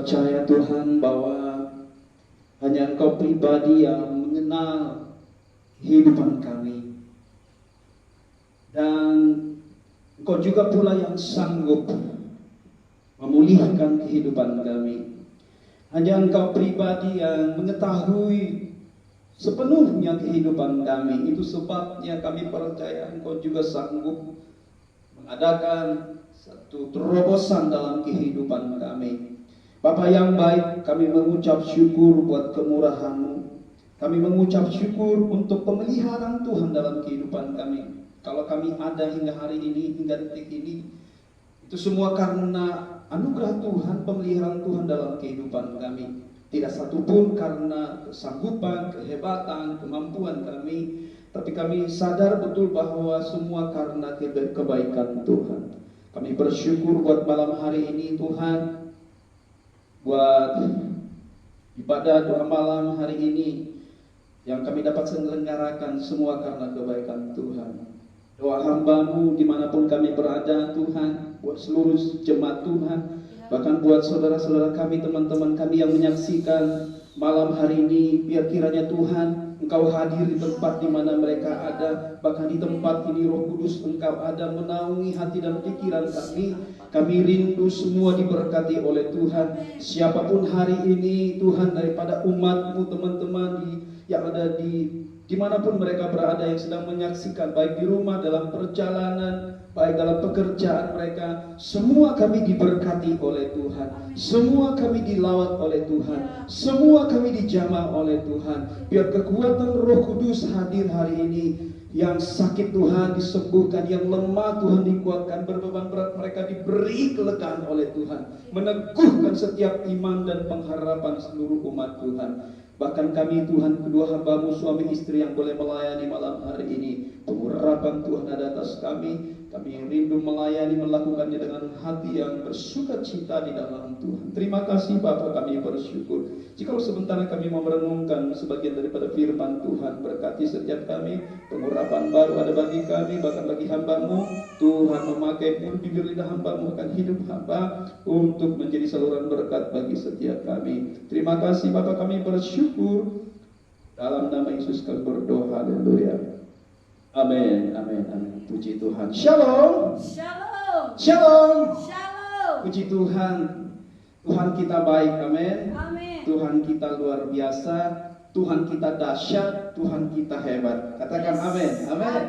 percaya Tuhan bahwa hanya Engkau pribadi yang mengenal kehidupan kami. Dan Engkau juga pula yang sanggup memulihkan kehidupan kami. Hanya Engkau pribadi yang mengetahui sepenuhnya kehidupan kami. Itu sebabnya kami percaya Engkau juga sanggup mengadakan satu terobosan dalam kehidupan kami. Bapa yang baik, kami mengucap syukur buat kemurahan-Mu. Kami mengucap syukur untuk pemeliharaan Tuhan dalam kehidupan kami. Kalau kami ada hingga hari ini, hingga detik ini, itu semua karena anugerah Tuhan, pemeliharaan Tuhan dalam kehidupan kami. Tidak satupun karena kesanggupan, kehebatan, kemampuan kami, tapi kami sadar betul bahwa semua karena kebaikan Tuhan. Kami bersyukur buat malam hari ini Tuhan, buat ibadah doa malam hari ini yang kami dapat selenggarakan semua karena kebaikan Tuhan. Doa hamba-Mu dimanapun kami berada Tuhan, buat seluruh jemaat Tuhan, bahkan buat saudara-saudara kami, teman-teman kami yang menyaksikan malam hari ini, biar kiranya Tuhan Engkau hadir di tempat di mana mereka ada. Bahkan di tempat ini Roh Kudus Engkau ada menaungi hati dan pikiran kami. Kami rindu semua diberkati oleh Tuhan. Siapapun hari ini Tuhan, daripada umat-Mu, teman-teman yang ada dimanapun mereka berada, yang sedang menyaksikan, baik di rumah, dalam perjalanan, baik dalam pekerjaan mereka, semua kami diberkati oleh Tuhan. Semua kami dilawat oleh Tuhan. Semua kami dijamah oleh Tuhan. Biar kekuatan Roh Kudus hadir hari ini. Yang sakit Tuhan disembuhkan, yang lemah Tuhan dikuatkan, berbeban berat mereka diberi kelegaan oleh Tuhan. Meneguhkan setiap iman dan pengharapan seluruh umat Tuhan. Bahkan kami Tuhan, kedua hamba-Mu suami istri yang boleh melayani malam hari ini, pengurapan Tuhan ada atas kami. Kami rindu melayani, melakukannya dengan hati yang bersuka cita di dalam Tuhan. Terima kasih Bapa, kami bersyukur. Jika sebentar kami mau merenungkan sebagian daripada firman Tuhan, berkati setiap kami. Pengurapan baru ada bagi kami, bahkan bagi hamba-Mu. Tuhan memakai bibir lidah hamba-Mu akan hidup hamba untuk menjadi saluran berkat bagi setiap kami. Terima kasih Bapa, kami bersyukur. Dalam nama Yesus kami berdoa. Haleluya. Amin, amin, amin. Puji Tuhan. Shalom. Shalom. Shalom. Shalom. Puji Tuhan. Tuhan kita baik, amin. Amin. Tuhan kita luar biasa. Tuhan kita dahsyat. Tuhan kita hebat. Katakan amin. Amin.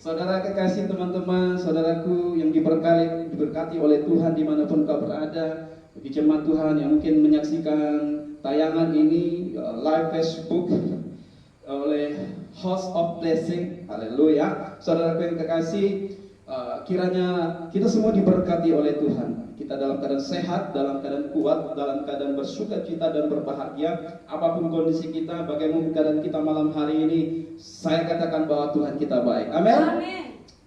Saudara kekasih, teman-teman, saudaraku yang diberkati oleh Tuhan dimanapun kau berada. Bagi jemaat Tuhan yang mungkin menyaksikan tayangan ini live Facebook oleh House of Blessing, haleluya. Saudara yang kekasih, kiranya kita semua diberkati oleh Tuhan. Kita dalam keadaan sehat, dalam keadaan kuat, dalam keadaan bersuka cita dan berbahagia. Apapun kondisi kita, bagaimana keadaan kita malam hari ini, saya katakan bahwa Tuhan kita baik. Amin. Amin.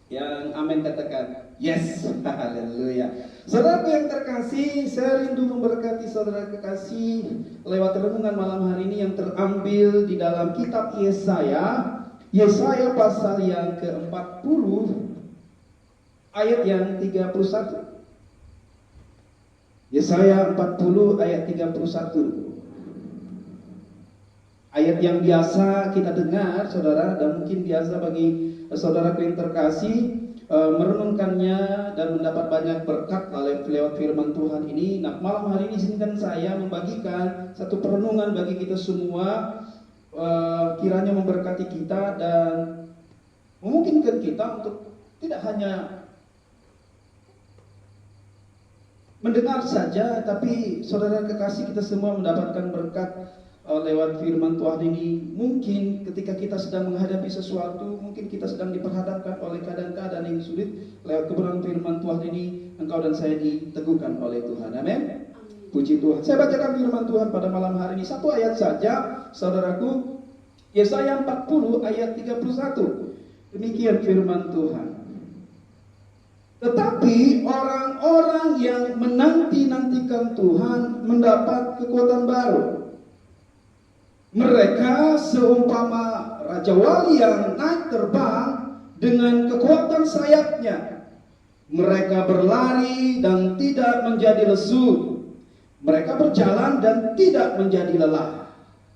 Yang amin katakan yes. Haleluya. Saudara yang terkasih, saya rindu memberkati saudara kekasih lewat renungan malam hari ini yang terambil di dalam kitab Yesaya. Yesaya pasal yang ke-40 ayat yang 31. Yesaya 40 ayat 31. Ayat yang biasa kita dengar saudara, dan mungkin biasa bagi saudara yang terkasih merenungkannya dan mendapat banyak berkat lewat firman Tuhan ini. Nah, malam hari ini izinkan saya membagikan satu perenungan bagi kita semua, kiranya memberkati kita dan memungkinkan kita untuk tidak hanya mendengar saja, tapi saudara kekasih kita semua mendapatkan berkat lewat firman Tuhan ini. Mungkin ketika kita sedang menghadapi sesuatu, mungkin kita sedang diperhadapkan oleh keadaan-keadaan yang sulit, lewat kebenaran firman Tuhan ini engkau dan saya diteguhkan oleh Tuhan. Amin. Puji Tuhan. Saya bacakan firman Tuhan pada malam hari ini, satu ayat saja saudaraku. Yesaya 40 ayat 31. Demikian firman Tuhan. Tetapi orang-orang yang menanti-nantikan Tuhan mendapat kekuatan baru. Mereka seumpama Raja Wali yang naik terbang dengan kekuatan sayapnya. Mereka berlari dan tidak menjadi lesu. Mereka berjalan dan tidak menjadi lelah.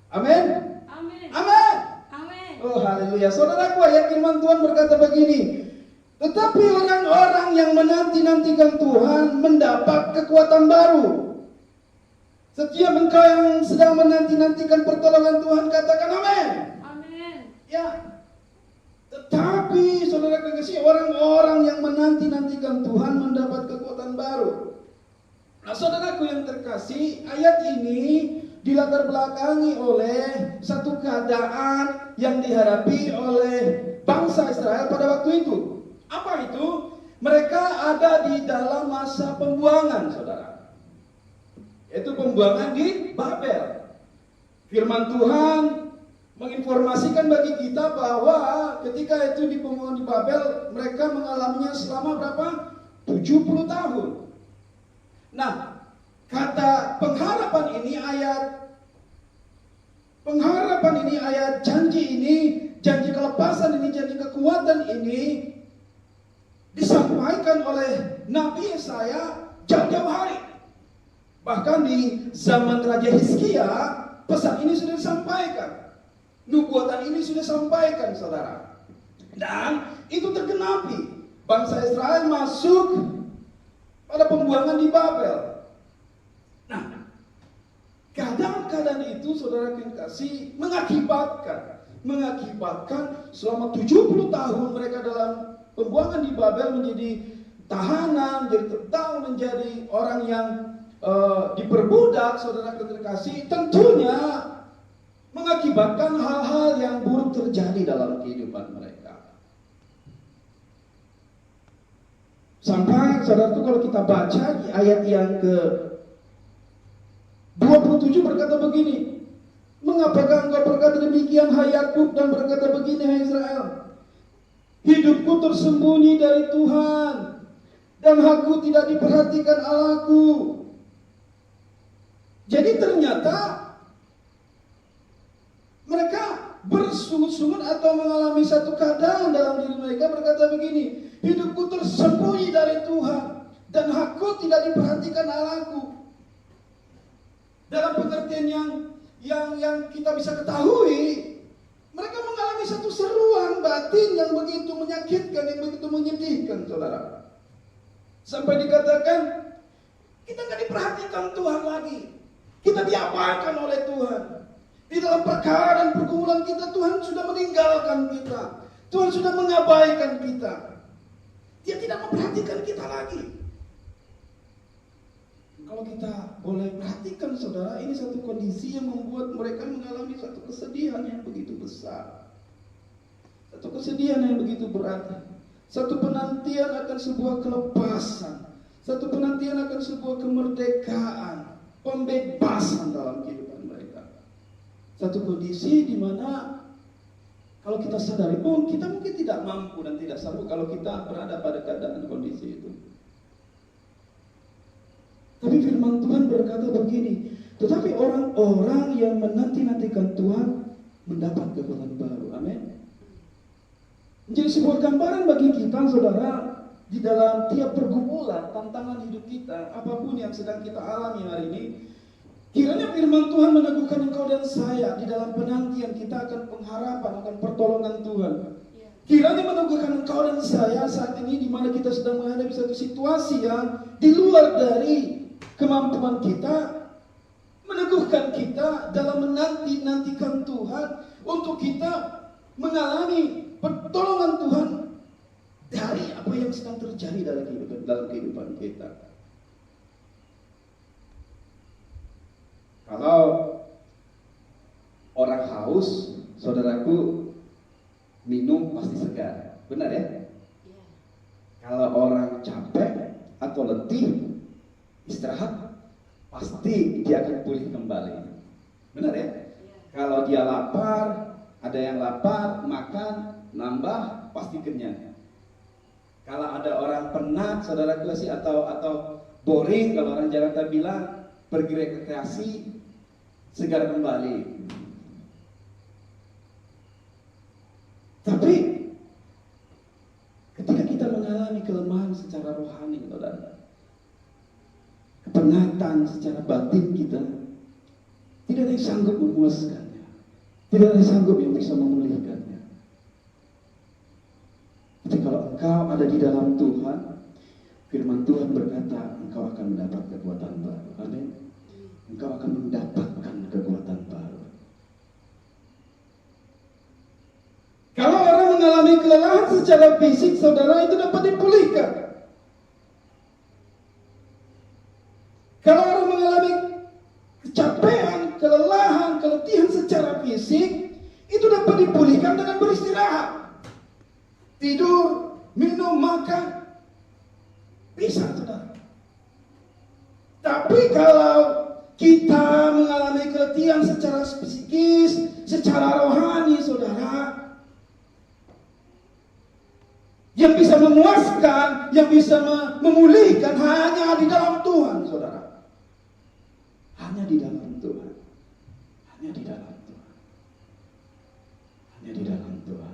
Amin. Amin. Amin. Amin. Oh haleluya. Saudaraku, ayat firman Tuhan berkata begini. Tetapi orang-orang yang menanti-nantikan Tuhan mendapat kekuatan baru. Setiap engkau yang sedang menanti-nantikan pertolongan Tuhan, katakan amin. Amin. Ya. Tetapi saudara kekasih, orang-orang yang menanti-nantikan Tuhan mendapat kekuatan baru. Nah, saudaraku yang terkasih, ayat ini dilatar belakangi oleh satu keadaan yang dihadapi oleh bangsa Israel pada waktu itu. Apa itu? Mereka ada di dalam masa pembuangan, saudara. Yaitu pembuangan di Babel. Firman Tuhan menginformasikan bagi kita bahwa ketika itu di pembuangan di Babel, mereka mengalaminya selama berapa? 70 tahun. Nah, kata pengharapan ini, ayat janji ini, janji kelepasan ini, janji kekuatan ini disampaikan oleh Nabi Yesaya jauh-jauh hari. Bahkan di zaman Raja Hizkia, pesan ini sudah disampaikan. Nubuatan ini sudah disampaikan, saudara. Dan itu tergenapi. Bangsa Israel masuk pada pembuangan di Babel. Nah, keadaan-keadaan itu, saudara yang kasih, mengakibatkan selama 70 tahun mereka dalam pembuangan di Babel menjadi tahanan, menjadi terdang, menjadi orang yang diperbudak, saudara kasih, tentunya mengakibatkan hal-hal yang buruk terjadi dalam kehidupan mereka. Sampai saudara itu kalau kita baca di ayat yang ke 27 berkata begini, mengapakah engkau berkata demikian hai Yakub, dan berkata begini hai Israel, hidupku tersembunyi dari Tuhan dan aku tidak diperhatikan Allahku. Jadi ternyata mereka bersungut-sungut atau mengalami satu keadaan dalam diri mereka berkata begini, hidupku tersembunyi dari Tuhan dan aku tidak diperhatikan Allahku. Dalam pengertian yang kita bisa ketahui, mereka mengalami satu seruan batin yang begitu menyakitkan, yang begitu menyedihkan, saudara. Sampai dikatakan kita nggak diperhatikan Tuhan lagi, kita diabaikan oleh Tuhan. Di dalam perkara dan pergumulan kita, Tuhan sudah meninggalkan kita. Tuhan sudah mengabaikan kita. Dia tidak memperhatikan kita lagi. Kalau kita boleh perhatikan, saudara, ini satu kondisi yang membuat mereka mengalami satu kesedihan yang begitu besar. Satu kesedihan yang begitu berat. Satu penantian akan sebuah kelepasan. Satu penantian akan sebuah kemerdekaan, pembebasan dalam kehidupan mereka. Satu kondisi di mana kalau kita sadari pun kita mungkin tidak mampu dan tidak sanggup kalau kita berada pada keadaan kondisi itu. Tapi firman Tuhan berkata begini, tetapi orang-orang yang menanti-nantikan Tuhan mendapat kekuatan baru. Amin. Menjadi sebuah gambaran bagi kita, saudara, di dalam tiap pergumulan, tantangan hidup kita, apapun yang sedang kita alami hari ini, kiranya firman Tuhan meneguhkan engkau dan saya di dalam penantian kita akan pengharapan, akan pertolongan Tuhan. Kiranya meneguhkan engkau dan saya saat ini di mana kita sedang menghadapi satu situasi yang di luar dari kemampuan kita, meneguhkan kita dalam menanti-nantikan Tuhan untuk kita mengalami pertolongan Tuhan dari apa yang sedang terjadi dalam kehidupan kita. Kalau orang haus, saudaraku, minum pasti segar, benar ya? Kalau orang capek atau letih, istirahat, pasti dia akan pulih kembali, benar ya? Kalau dia lapar, ada yang lapar, makan, nambah, pasti kenyang. Kalau ada orang penat, saudara kasih, atau boring, kalau orang Jakarta bilang, pergi rekreasi, segar kembali. Tapi ketika kita mengalami kelemahan secara rohani, saudara, kepenatan secara batin Tidak ada yang sanggup memuaskannya. Tidak ada yang sanggup yang bisa memulihkannya. Tapi kalau engkau ada di dalam Tuhan, firman Tuhan berkata, engkau akan mendapat kekuatan baru. Amin. Engkau akan mendapatkan kekuatan baru. Kalau orang mengalami kelelahan secara fisik, saudara, itu dapat dipulihkan. Kalau orang mengalami kecapean, kelelahan, keletihan secara fisik, itu dapat dipulihkan dengan beristirahat. Tidur, minum, makan, bisa, saudara. Tapi kalau kita mengalami keletihan secara psikis, secara rohani, saudara, yang bisa memuaskan, yang bisa memulihkan hanya di dalam Tuhan, saudara. Hanya di dalam Tuhan. Hanya di dalam Tuhan. Hanya di dalam Tuhan.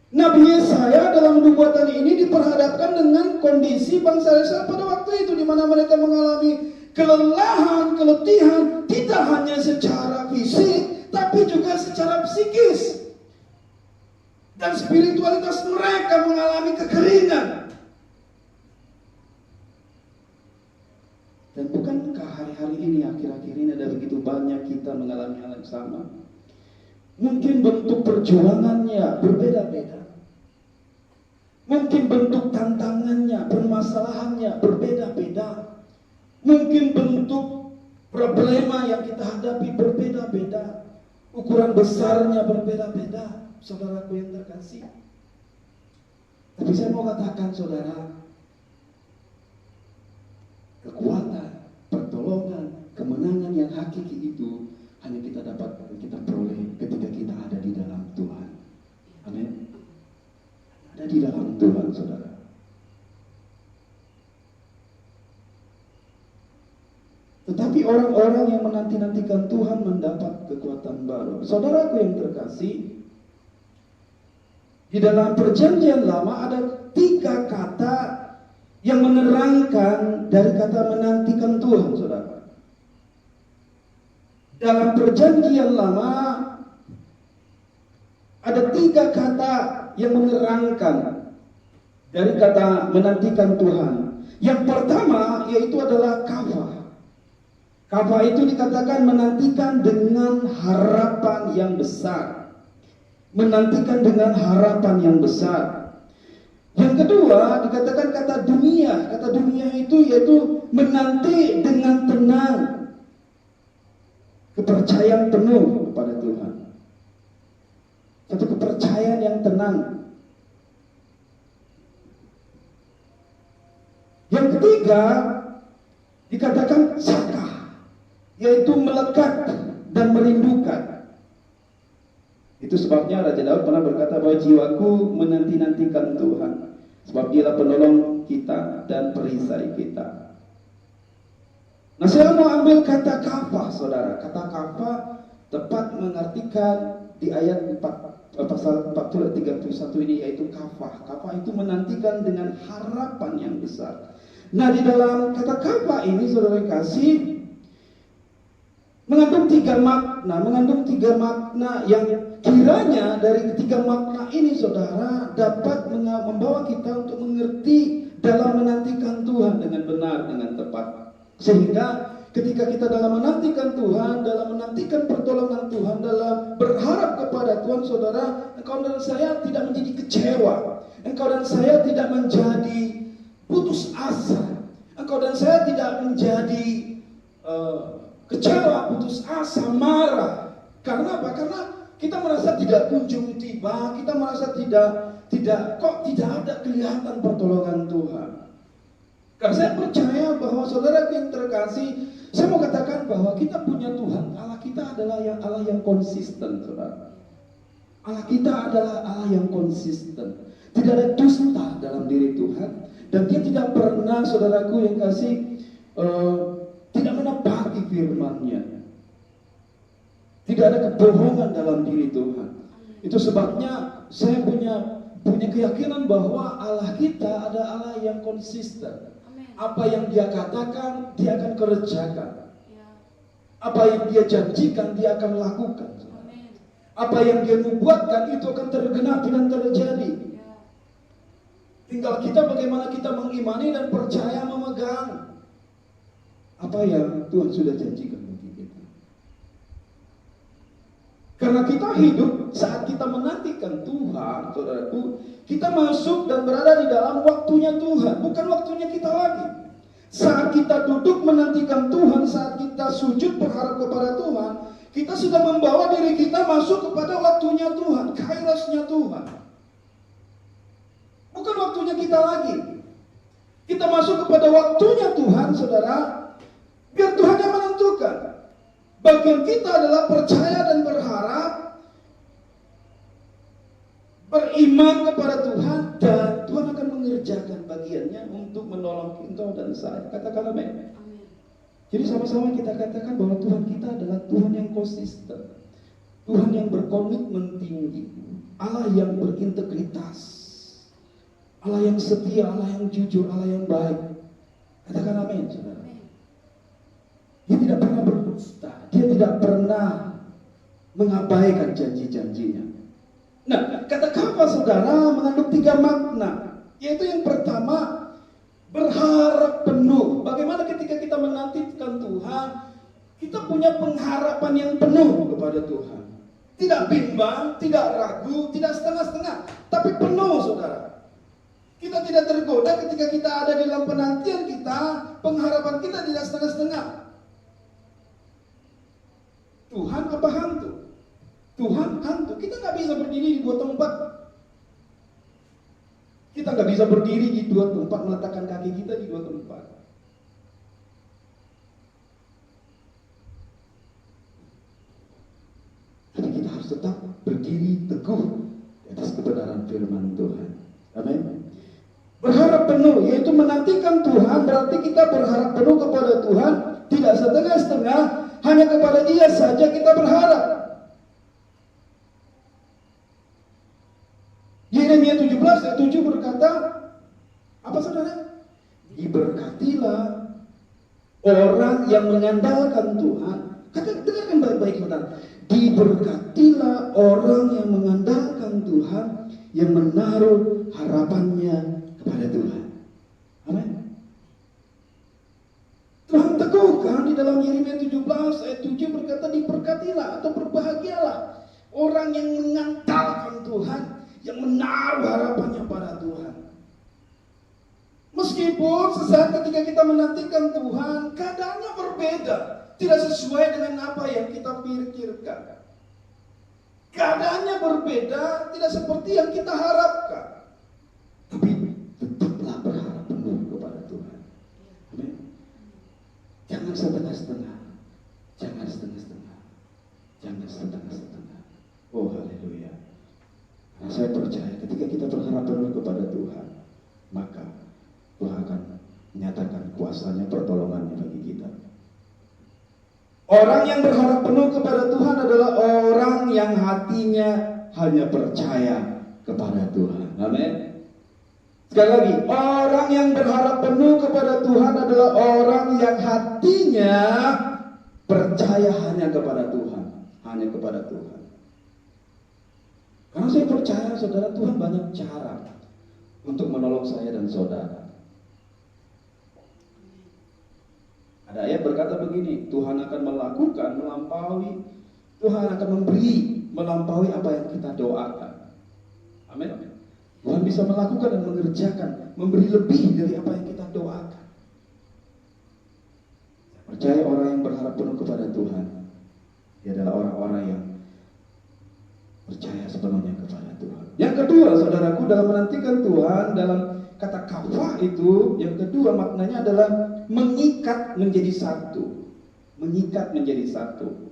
Nabi Yesaya dalam nubuatan ini diperhadapkan dengan kondisi bangsa Israel pada waktu itu, di mana mereka mengalami kelelahan, keletihan, tidak hanya secara fisik, tapi juga secara psikis. Dan spiritualitas mereka mengalami kekeringan. Dan bukankah hari-hari ini, akhir-akhir ini ada begitu banyak kita mengalami hal yang sama? Mungkin bentuk perjuangannya berbeda-beda. Mungkin bentuk tantangannya, permasalahannya berbeda-beda. Mungkin bentuk problema yang kita hadapi berbeda-beda. Ukuran besarnya berbeda-beda. Saudaraku yang terkasih. Tapi saya mau katakan, saudara, kekuatan, pertolongan, kemenangan yang hakiki itu hanya kita dapat, kita peroleh ketika kita ada di dalam Tuhan. Amin. Ada di dalam Tuhan, saudara. Tetapi orang-orang yang menanti-nantikan Tuhan mendapat kekuatan baru. Saudaraku yang terkasih, di dalam perjanjian lama ada 3 kata yang menerangkan dari kata menantikan Tuhan, saudara. Dalam perjanjian lama ada 3 kata yang menerangkan dari kata menantikan Tuhan. Yang pertama yaitu adalah kafah. Kafah itu dikatakan menantikan dengan harapan yang besar. Menantikan dengan harapan yang besar. Yang kedua dikatakan kata dunia. Kata dunia itu yaitu menanti dengan tenang, kepercayaan penuh kepada Tuhan. Satu kepercayaan yang tenang. Yang ketiga dikatakan sakah, yaitu melekat dan merindukan. Itu sebabnya Raja Daud pernah berkata bahwa jiwaku menanti-nantikan Tuhan, sebab Dialah penolong kita dan perisai kita. Nah, saya mau ambil kata kafah, saudara. Kata kafah tepat mengartikan di ayat 4, pasal 40 ayat 31 ini, yaitu kafah. Kafah itu menantikan dengan harapan yang besar. Nah, di dalam kata kafah ini, saudara kasih, mengandung 3 makna yang kiranya dari ketiga makna ini, saudara, dapat membawa kita untuk mengerti dalam menantikan Tuhan dengan benar, dengan tepat. Sehingga ketika kita dalam menantikan Tuhan, dalam menantikan pertolongan Tuhan, dalam berharap kepada Tuhan, saudara, engkau dan saya tidak menjadi kecewa. Engkau dan saya tidak menjadi putus asa. Engkau dan saya tidak menjadi kecewa, putus asa, marah. Karena apa? Karena kita merasa tidak kunjung tiba, kita merasa tidak ada kelihatan pertolongan Tuhan. Karena saya percaya bahwa saudara yang terkasih, saya mau katakan bahwa kita punya Tuhan. Allah kita adalah Allah yang konsisten, saudara. Allah kita adalah Allah yang konsisten. Tidak ada dusta dalam diri Tuhan, dan Dia tidak pernah, saudaraku yang kasih, tidak menepati firman-Nya. Tidak ada kebohongan dalam diri Tuhan. Itu sebabnya saya punya keyakinan bahwa Allah kita ada Allah yang konsisten. Apa yang Dia katakan, Dia akan kerjakan. Apa yang dia janjikan, dia akan lakukan. Amin. Apa yang dia nubuatkan, itu akan tergenapi dan terjadi. Ya. Tinggal kita bagaimana kita mengimani dan percaya memegang apa yang Tuhan sudah janjikan bagi kita. Karena kita hidup saat kita menantikan Tuhan, saudaraku, kita masuk dan berada di dalam waktunya Tuhan, bukan waktunya kita lagi. Saat kita duduk menantikan Tuhan, saat kita sujud berharap kepada Tuhan, kita sudah membawa diri kita masuk kepada waktunya Tuhan, kairosnya Tuhan. Bukan waktunya kita lagi. Kita masuk kepada waktunya Tuhan, saudara. Biar Tuhan yang menentukan. Bagian kita adalah percaya dan berharap, beriman kepada Tuhan, dan Tuhan akan mengerjakan bagiannya untuk menolong engkau dan saya. Katakan amin. Amin. Jadi sama-sama kita katakan bahwa Tuhan kita adalah Tuhan yang konsisten, Tuhan yang berkomitmen tinggi, Allah yang berintegritas, Allah yang setia, Allah yang jujur, Allah yang baik. Katakan amin, saudara. Dia tidak pernah berdusta, dia tidak pernah mengabaikan janji-janjinya. Nah, kata kafah, saudara, mengandung 3 makna. Yaitu yang pertama, berharap penuh. Bagaimana ketika kita menantikan Tuhan, kita punya pengharapan yang penuh kepada Tuhan. Tidak bimbang, tidak ragu, tidak setengah-setengah, tapi penuh, saudara. Kita tidak tergoda ketika kita ada di dalam penantian kita, pengharapan kita tidak setengah-setengah. Tuhan apa hantu? Tuhan hantu. Kita nggak bisa berdiri di 2 tempat. Kita nggak bisa berdiri di 2 tempat, meletakkan kaki kita di 2 tempat. Tapi kita harus tetap berdiri teguh di atas kebenaran firman Tuhan. Amin. Berharap penuh, yaitu menantikan Tuhan, berarti kita berharap penuh kepada Tuhan, tidak setengah-setengah, hanya kepada Dia saja kita berharap. Yeremia 17 ayat 7 berkata, apa saudara? Diberkatilah orang yang mengandalkan Tuhan. Dengarkan baik-baik, saudara. Diberkatilah orang yang mengandalkan Tuhan, yang menaruh harapannya kepada Tuhan. Amin. Tuhan teguhkan di dalam Yeremia 17 ayat 7 berkata, diberkatilah atau berbahagialah orang yang mengandalkan Tuhan, yang menaruh harapannya pada Tuhan. Meskipun sesaat ketika kita menantikan Tuhan, keadaannya berbeda, tidak sesuai dengan apa yang kita pikirkan. Keadaannya berbeda, tidak seperti yang kita harapkan. Tapi tetaplah berharap penuh kepada Tuhan. Amin. Jangan setengah-setengah. Jangan setengah-setengah. Jangan setengah-setengah. Oh, haleluya. Nah, saya percaya ketika kita berharap penuh kepada Tuhan, maka Tuhan akan menyatakan kuasanya, pertolongannya bagi kita. Orang yang berharap penuh kepada Tuhan adalah orang yang hatinya hanya percaya kepada Tuhan. Amin. Sekali lagi, orang yang berharap penuh kepada Tuhan adalah orang yang hatinya percaya hanya kepada Tuhan. Hanya kepada Tuhan. Karena saya percaya, saudara, Tuhan banyak cara untuk menolong saya dan saudara. Ada ayat berkata begini, Tuhan akan melakukan, melampaui, Tuhan akan memberi, melampaui apa yang kita doakan. Amin. Tuhan bisa melakukan dan mengerjakan, memberi lebih dari apa yang kita doakan. Percaya orang yang berharap penuh kepada Tuhan, dia adalah orang-orang yang percaya sepenuhnya kepada Tuhan. Yang kedua, saudaraku, dalam menantikan Tuhan, dalam kata kafah itu, yang kedua maknanya adalah mengikat menjadi satu. Mengikat menjadi satu.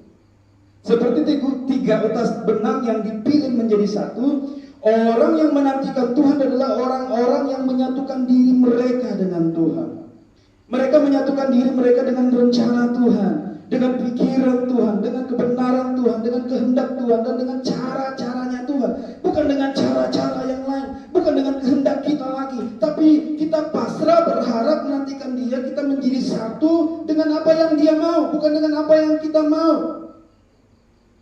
Seperti 3 utas benang yang dipilih menjadi satu. Orang yang menantikan Tuhan adalah orang-orang yang menyatukan diri mereka dengan Tuhan. Mereka menyatukan diri mereka dengan rencana Tuhan, dengan pikiran Tuhan, dengan kebenaran Tuhan, dengan kehendak Tuhan, dan dengan cara-caranya Tuhan. Bukan dengan cara-cara yang lain, bukan dengan kehendak kita lagi, tapi kita pasrah berharap menantikan Dia, kita menjadi satu dengan apa yang Dia Dia mau, bukan dengan apa yang kita mau.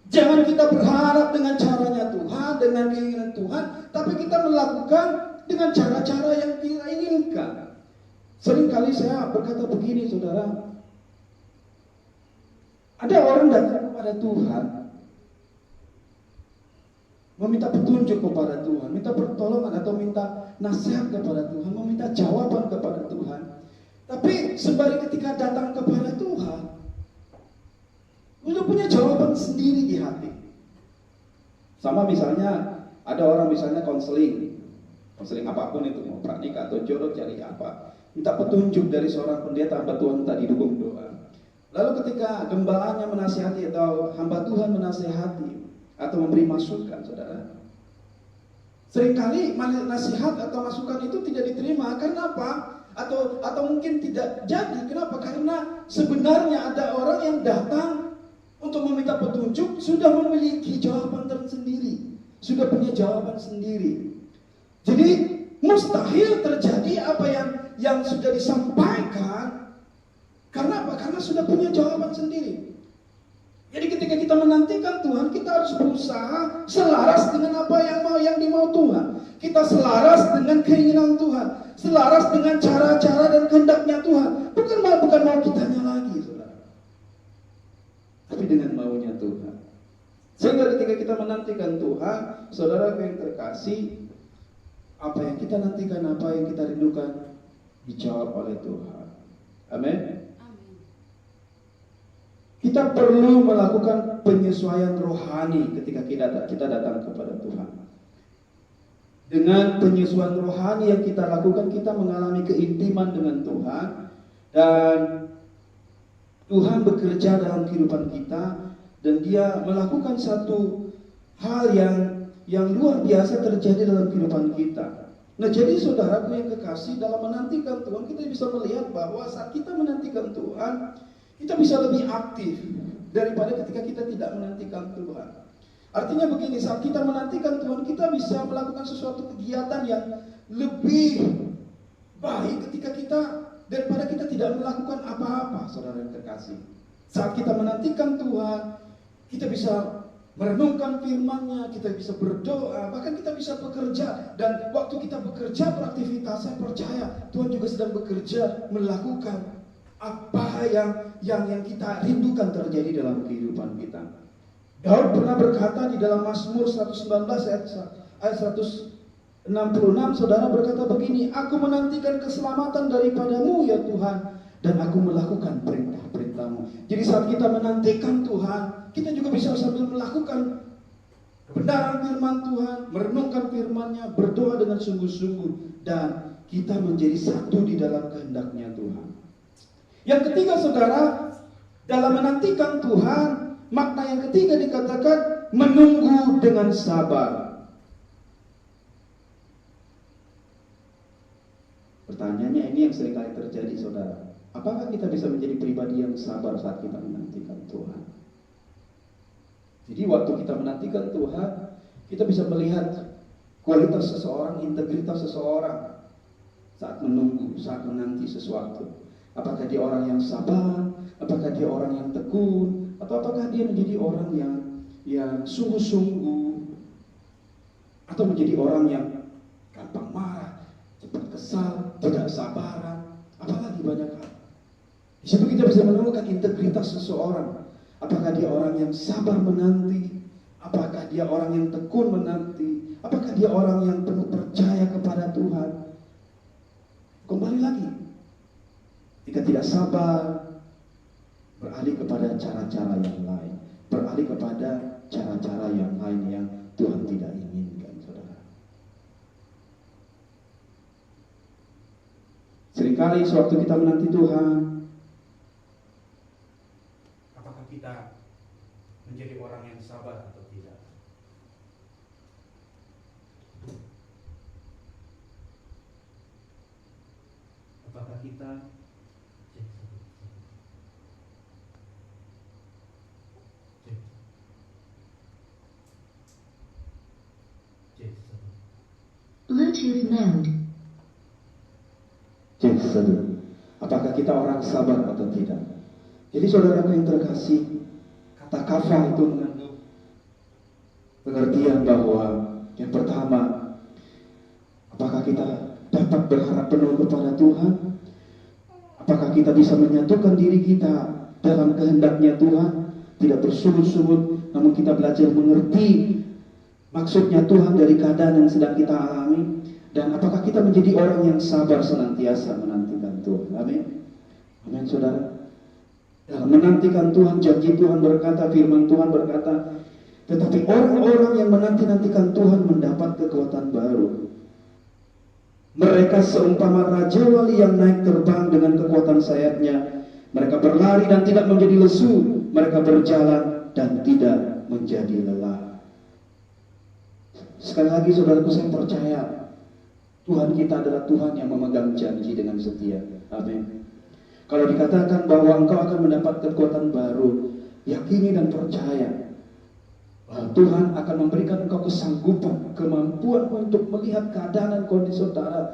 Jangan kita berharap dengan caranya Tuhan, dengan keinginan Tuhan, tapi kita melakukan dengan cara-cara yang kita inginkan. Seringkali saya berkata begini, saudara. Ada orang datang kepada Tuhan, meminta petunjuk kepada Tuhan, minta pertolongan atau minta nasihat kepada Tuhan, meminta jawaban kepada Tuhan. Tapi sembari ketika datang kepada Tuhan, udah punya jawaban sendiri di hati. Sama misalnya ada orang misalnya konseling apapun itu, mau pranikah atau jodoh, cari apa, minta petunjuk dari seorang pendeta, hamba Tuhan tadi dukung doa. Lalu ketika gembalanya menasihati atau hamba Tuhan menasihati atau memberi masukan, saudara, seringkali nasihat atau masukan itu tidak diterima. Karena apa? Atau mungkin tidak jadi. Kenapa? Karena sebenarnya ada orang yang datang untuk meminta petunjuk sudah memiliki jawaban tersendiri, sudah punya jawaban sendiri. Jadi mustahil terjadi apa yang sudah disampaikan. Karena apa? Karena sudah punya jawaban sendiri. Jadi ketika kita menantikan Tuhan, kita harus berusaha selaras dengan apa yang dimau Tuhan. Kita selaras dengan keinginan Tuhan, selaras dengan cara-cara dan kehendaknya Tuhan. Bukan mau kitanya lagi, saudara, tapi dengan maunya Tuhan. Sehingga ketika kita menantikan Tuhan, saudara yang terkasih, apa yang kita nantikan, apa yang kita rindukan, dijawab oleh Tuhan. Amin. Kita perlu melakukan penyesuaian rohani ketika kita datang kepada Tuhan. Dengan penyesuaian rohani yang kita lakukan, kita mengalami keintiman dengan Tuhan, dan Tuhan bekerja dalam kehidupan kita, dan Dia melakukan satu hal yang luar biasa terjadi dalam kehidupan kita. Nah, jadi saudaraku yang kekasih, dalam menantikan Tuhan, kita bisa melihat bahwa saat kita menantikan Tuhan, kita bisa lebih aktif daripada ketika kita tidak menantikan Tuhan. Artinya begini, saat kita menantikan Tuhan, kita bisa melakukan sesuatu kegiatan yang lebih baik daripada kita tidak melakukan apa-apa, saudara yang terkasih. Saat kita menantikan Tuhan, kita bisa merenungkan firman-Nya, kita bisa berdoa, bahkan kita bisa bekerja. Dan waktu kita bekerja, beraktivitas, saya percaya Tuhan juga sedang bekerja melakukan apa yang kita rindukan terjadi dalam kehidupan kita. Daud pernah berkata di dalam Mazmur 119 ayat 166, saudara berkata begini, aku menantikan keselamatan daripadamu ya Tuhan, dan aku melakukan perintah-perintah-Mu. Jadi saat kita menantikan Tuhan, kita juga bisa sambil melakukan kebenaran firman Tuhan, merenungkan firman-Nya, berdoa dengan sungguh-sungguh, dan kita menjadi satu di dalam kehendak-Nya Tuhan. Yang ketiga, saudara, dalam menantikan Tuhan, makna yang ketiga dikatakan menunggu dengan sabar. Pertanyaannya ini yang seringkali terjadi, saudara. Apakah kita bisa menjadi pribadi yang sabar saat kita menantikan Tuhan? Jadi waktu kita menantikan Tuhan, kita bisa melihat kualitas seseorang, integritas seseorang saat menunggu, saat menanti sesuatu. Apakah dia orang yang sabar? Apakah dia orang yang tekun? Atau apakah dia menjadi orang yang sungguh-sungguh? Atau menjadi orang yang gampang marah, cepat kesal, tidak sabaran, apalagi banyak hal. Di situ kita bisa menemukan integritas seseorang. Apakah dia orang yang sabar menanti? Apakah dia orang yang tekun menanti? Apakah dia orang yang penuh percaya kepada Tuhan? Kembali lagi, jika tidak sabar, beralih kepada cara-cara yang lain, beralih kepada cara-cara yang lain yang Tuhan tidak inginkan, saudara. Seringkali sewaktu kita menanti Tuhan, apakah kita menjadi orang yang sabar atau tidak? Apakah kita Bluetooth mode. Apakah kita orang sabar atau tidak? Jadi saudaraku yang terkasih, kata kafah itu mengandung pengertian bahwa yang pertama, apakah kita dapat berharap penuh kepada Tuhan? Apakah kita bisa menyatukan diri kita dalam kehendaknya Tuhan? Tidak bersungut-sungut, namun kita belajar mengerti maksudnya Tuhan dari keadaan yang sedang kita alami. Dan apakah kita menjadi orang yang sabar senantiasa menantikan Tuhan? Amin. Amin, saudara. Dalam menantikan Tuhan, janji Tuhan berkata, firman Tuhan berkata, tetapi orang-orang yang menanti-nantikan Tuhan mendapat kekuatan baru. Mereka seumpama raja wali yang naik terbang dengan kekuatan sayapnya. Mereka berlari dan tidak menjadi lesu. Mereka berjalan dan tidak menjadi lelah. Sekali lagi saudaraku, saya percaya Tuhan kita adalah Tuhan yang memegang janji dengan setia. Amin. Kalau dikatakan bahwa engkau akan mendapat kekuatan baru, yakini dan percaya bahwa Tuhan akan memberikan engkau kesanggupan, kemampuan untuk melihat keadaan dan kondisi saudara